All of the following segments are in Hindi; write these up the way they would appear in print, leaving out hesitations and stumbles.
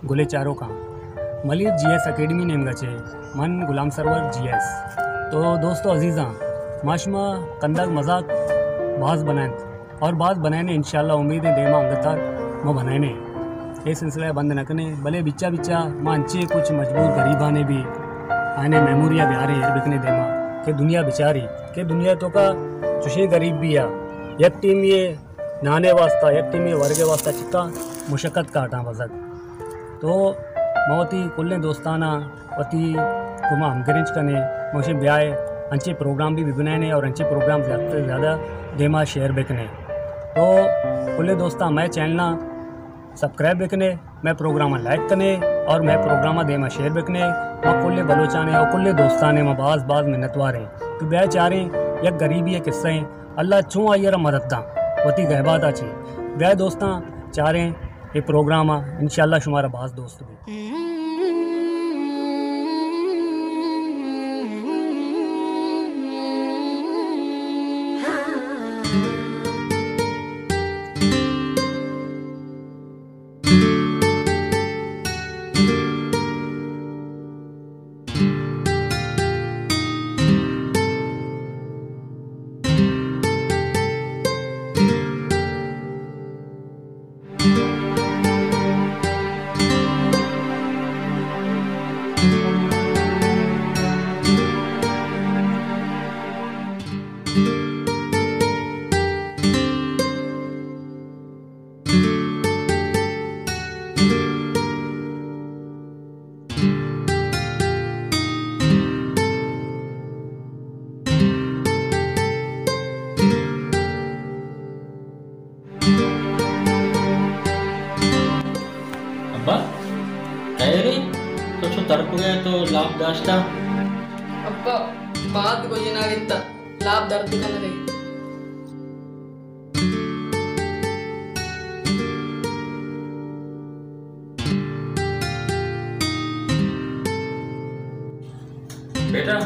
गुले चारों का मलिर जीएस अकेडमी नेम गचे मन गुलाम सरवर जीएस। तो दोस्तों अजीज़ा माशमा कंदक मजाक बाज बनाए और बाज बनाने इंशाल्लाह उम्मीद है देमा अंगतार मैं बनाने ये सिलसिला बंद न करने भले बिच्चा बिच्चा मांचे कुछ मजबूर गरीबा ने भी आने मेमोरिया बिहारे बिकने देमा के दुनिया बिचारी के दुनिया तो का चुशी गरीब भी आ एक टीम ये नाने वास्ता एक टीम ये वर्गे वास्ता चिक्का मुशक्क़त काटा वजक तो मौती कुल्ले दोस्ताना वती कुमा हमगरिंच कने मोशे ब्याह अंचे प्रोग्राम भी बनाने और अंचे प्रोग्राम ज़्यादा से ज़्यादा देमा शेयर बेकने तो कुल्ले दोस्ता मैं चैनल सब्सक्राइब बेकने मैं प्रोग्राम लाइक करने और मैं प्रोग्राम देमा शेयर बेकने मैं कुल्ले बलोचाने और कुल्ले दोस्ताने मैं बाज बाज मिन्नतवार हैं कि ब्याह चारें या गरीबी है किस्से अल्लाह चूँ आइए मदद वती गहबात आची ब्याह दोस्तां चारें ये प्रोग्राम इंशाल्लाह शुमारा बाज दोस्त भी तो लाभ दास्ता अब्बा बात को ये नागिता लाभ दर्द का नहीं बेटा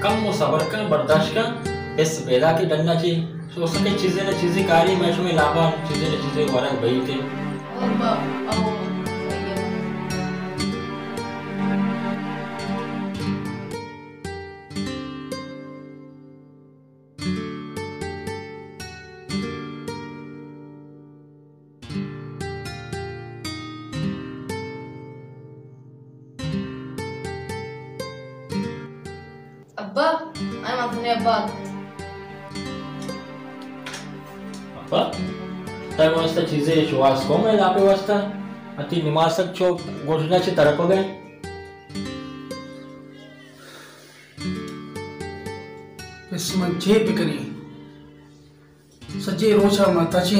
कम वो सबर का बर्दाश्त का इस बेदा की डरना चाहिए तो सके चीजें न चीजें कारी मैच में लाभा चीजें न चीजें वाला भाई थे अब्बा आओ अब्बा आई माफने अब्बा अब्बा तय वास्ता चीजें शुवास को मैं लापे वास्ता अति निमासक चो गोठना ची तरफ हो गए इसमें जे बिकनी सजे रोचा में तची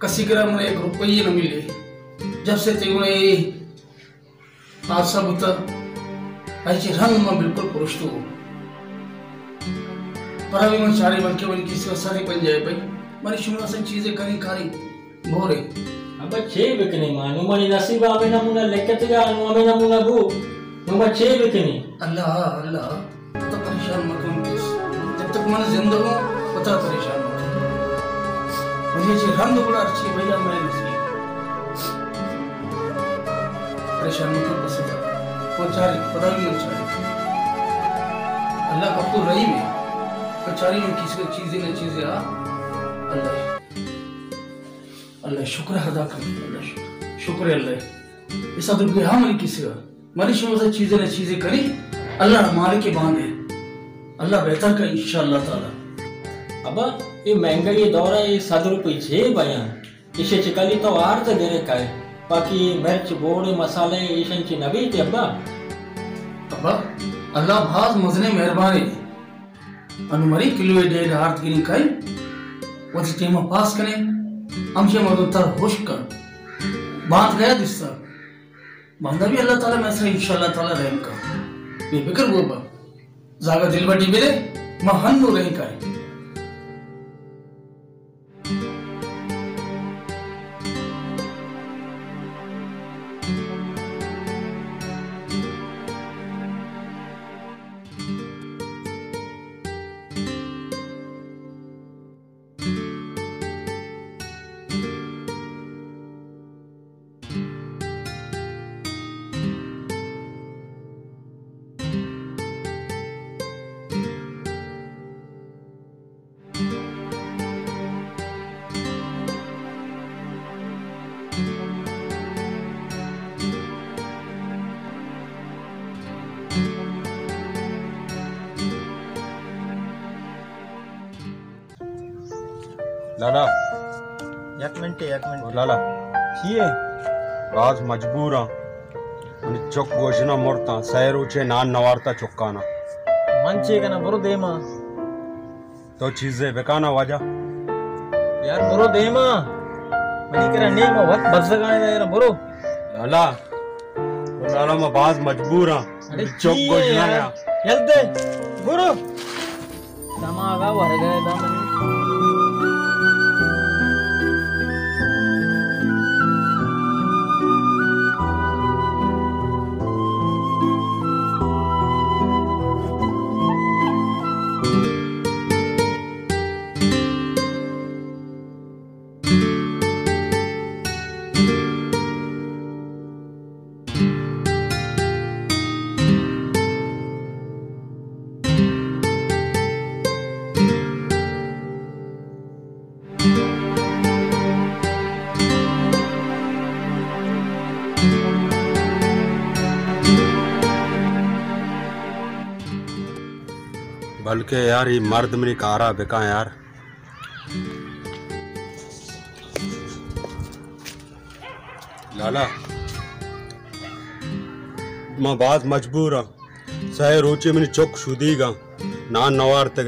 कसी करा मुझे 1 रुपये न मिले जब से तेरे आज सब ऐसे रंग में बिल्कुल पुरुष तो पर अभी मैं चारी बन के बन किसी सारी बन जाए भाई मरी शुरू से चीजें करी कारी भोरे अब छे बिकनी मानू मनी नसीब आवे नमूना लेके तो या नु आवे नमूना बू नु छे बिकनी अल्लाह अल्लाह तो परेशान मत हो जब तक मैं जिंदा हूं पता परेशान मत मुझे ये रंग बड़ा अच्छी भैया मैं नसीब परेशान मत बस वो चारी पता भी नहीं चारी अल्लाह आपको रही में चारी में किसी को चीजें न चीजें आ अल्लाह अल्लाह शुक्र अदा कर अल्लाह शुक्र अल्लाह इस अदब के हम किसी का मरी शुरू से चीजें न चीजें करी अल्लाह हमारे के बांधे अल्लाह बेहतर का इंशाअल्लाह ताला अब ये महंगाई दौर है ये 7 रुपये छे बयां इसे चिकली तो आर तो देने का है बाकी मिर्च बोड़ मसाले ईशन ची नबी थे अब्बा अल्लाह भाज मजने मेहरबानी अनुमरी किलो 1.5 हाथ गिनी कई वो टीम पास कने हमसे मददतर होश कर बात गया दिस्सा बांधा भी अल्लाह ताला में से इंशाअल्लाह ताला रहम का बेफिक्र बोबा जागा दिल बटी मेरे महन नो रही का लाला एक मिनट लाला छिए आज मजबूर हाँ आणि चौक गोजना मोरता सैरोचे नान नवारता चौकाना मंचे का ना बरो देमा तो चीजें बेकाना वाजा यार बरो देमा मनी करा नेमा वक्त बरसगाने दे ना बरो लाला लाला मैं बाज मजबूर हाँ अरे चौक गोजना या यल्दे बरो दमागा वरगे दमनी बल्कि यार ये मर्द मेरी कारा बेका यार लाला मैं बात मजबूर हाँ सहे रोचे मैंने चौक शुदीगा नान नवार तक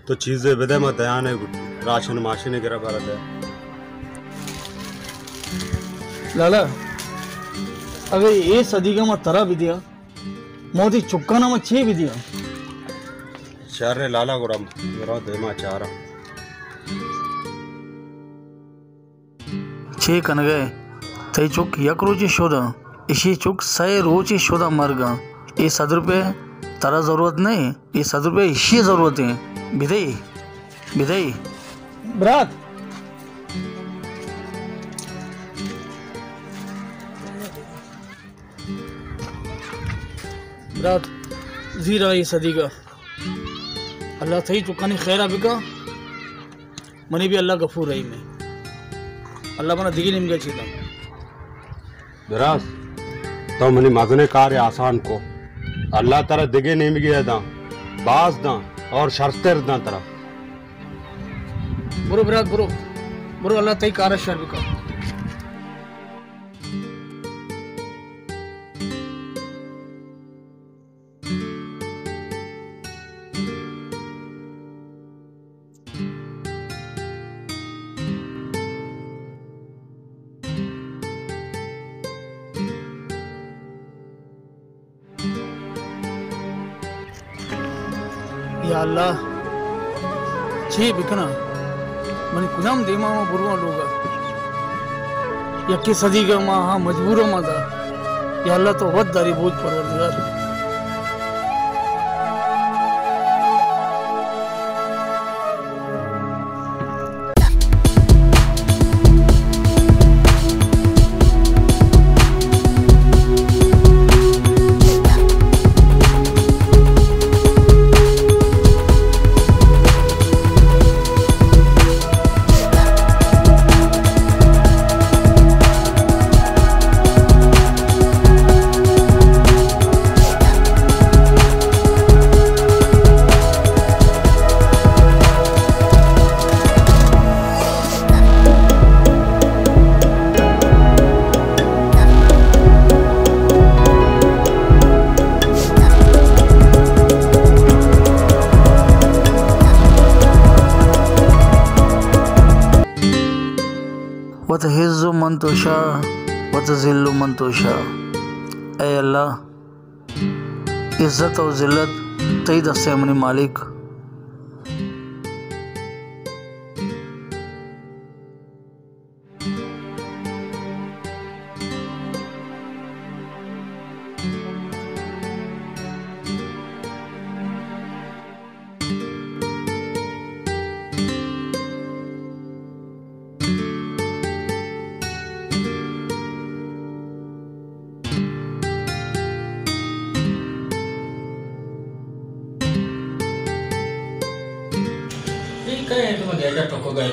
तो चीजें बेदे मैं दयान है राशन माशिने गिरा भारत है लाला अगर ये सदी का मैं तरा भी दिया मोदी चुपकाना मैं छे भी दिया शहर लाला गुरम मेरा देमा चाह रहा छे कनगे तई चुक यक रोचे शोधा इसी चुक सै रोचे शोधा मरगा ये 7 रुपये तारा जरूरत नहीं ये 7 रुपये इसी जरूरत है बिदाई बिदाई बरात बरात जीरा ये सदी का अल्लाह सही चुकानी खैरा बिका मनी भी अल्लाह गफूर रही में अल्लाह मना दिगी निम गया चीता दराज तो मनी मजने कार्य आसान को अल्लाह तारा दिगे नहीं गया दा बाज दा और शर्तेर दा तारा बुरो बरात बुरो बुरो अल्लाह तई कार शर बिका या अल्लाह छे बिकना मन कुदाम देमा मा बुरवा लोगा यक्की सदी का मां हाँ मजबूरों मा था या अल्लाह तो वद दारी बोझ परवरदिगार वतहिज़्ज़ु मन तुशा वतज़िल्लु मन तुशा। ऐ अल्लाह इज़्ज़त और ज़िल्लत तेरी दस्ते अपने मालिक। लगता है तुम्हें गेटा ठोको गए।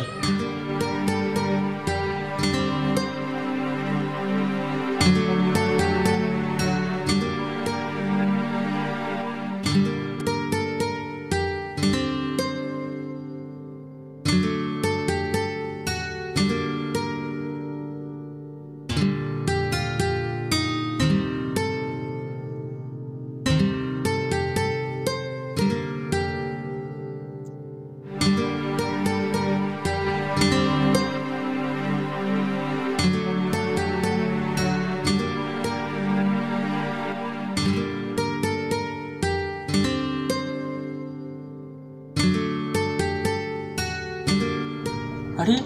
अरे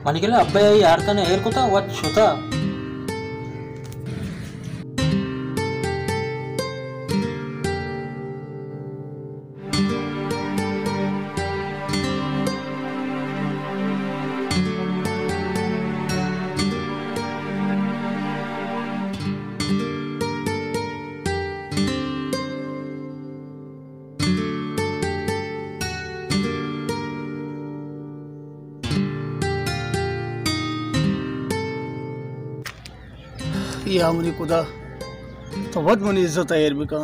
మనకెళ్ళి అబ్బాయి ఆడతానే ఏరుకుతా వచ్చుతా या मुझे खुदा तो बहुत मनी इज्जत है एर बिका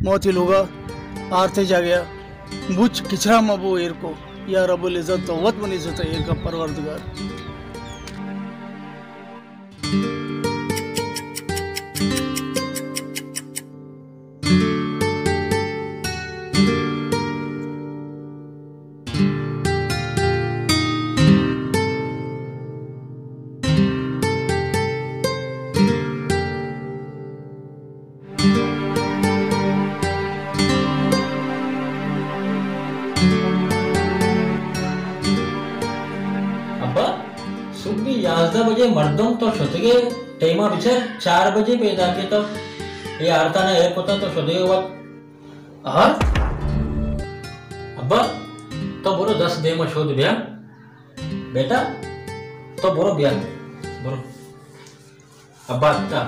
मोती लोगा आरते जा गया बुच किचरा मबो एर को या रब्बुल इज्जत तो बहुत मनी इज्जत है एर का परवरदिगार। सुबह 11 बजे मर्दों तो सोते टाइमा बिचार 4 बजे पे जाके तो ये आरता ना एक होता तो सोते वक्त हाँ अब्बा तो बोलो 10 दे में शोध बिया बेटा तो बोलो बिया बोलो अब्बा ता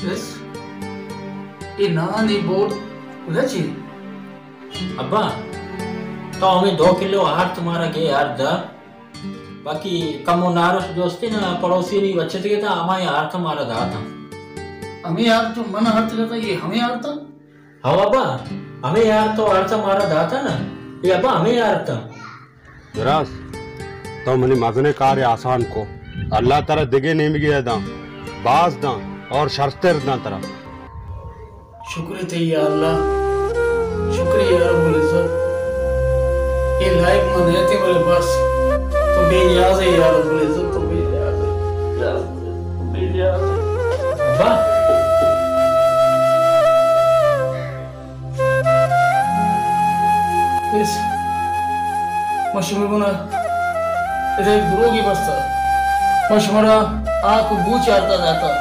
Yes. ये नानी बोर्ड उधर ची अब्बा तो हमें 2 किलो आहार तुम्हारा गे यार दा बाकी कमो नारस दोस्ती ना पड़ोसी नहीं बच्चे थे था हमारे यार तुम्हारा दा था हमें यार जो मन हर्ष करता ये हमें यार था हाँ अब्बा हमें यार तो यार तुम्हारा दा था ना ये अब्बा हमें यार था जरास तो मनी मजने कार्य आसान को अल्लाह ताला दिगे नहीं गया दा बाज दा और शर्तें ना तरह शुक्र थे या अल्लाह शुक्रिया रब्बुल इज्जत ये लाइक मन है ते बोले बस तो बेनियाज है या रब्बुल इज्जत तो बेनियाज है या बेनियाज है अब्बा इस मशहूर बना इधर गुरोगी बस्ता मशहूरा आँख बूझ आता जाता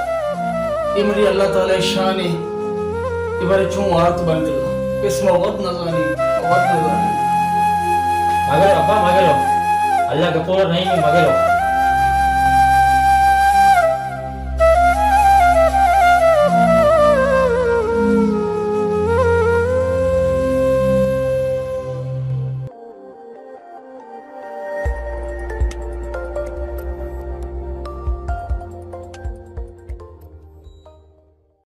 ये मेरी अल्लाह ताला शान है ये बारे चूं हाथ बन दिला इसमें वक्त नजानी मगर अब्बा मगर लो अल्लाह का पूरा नहीं में मगर लो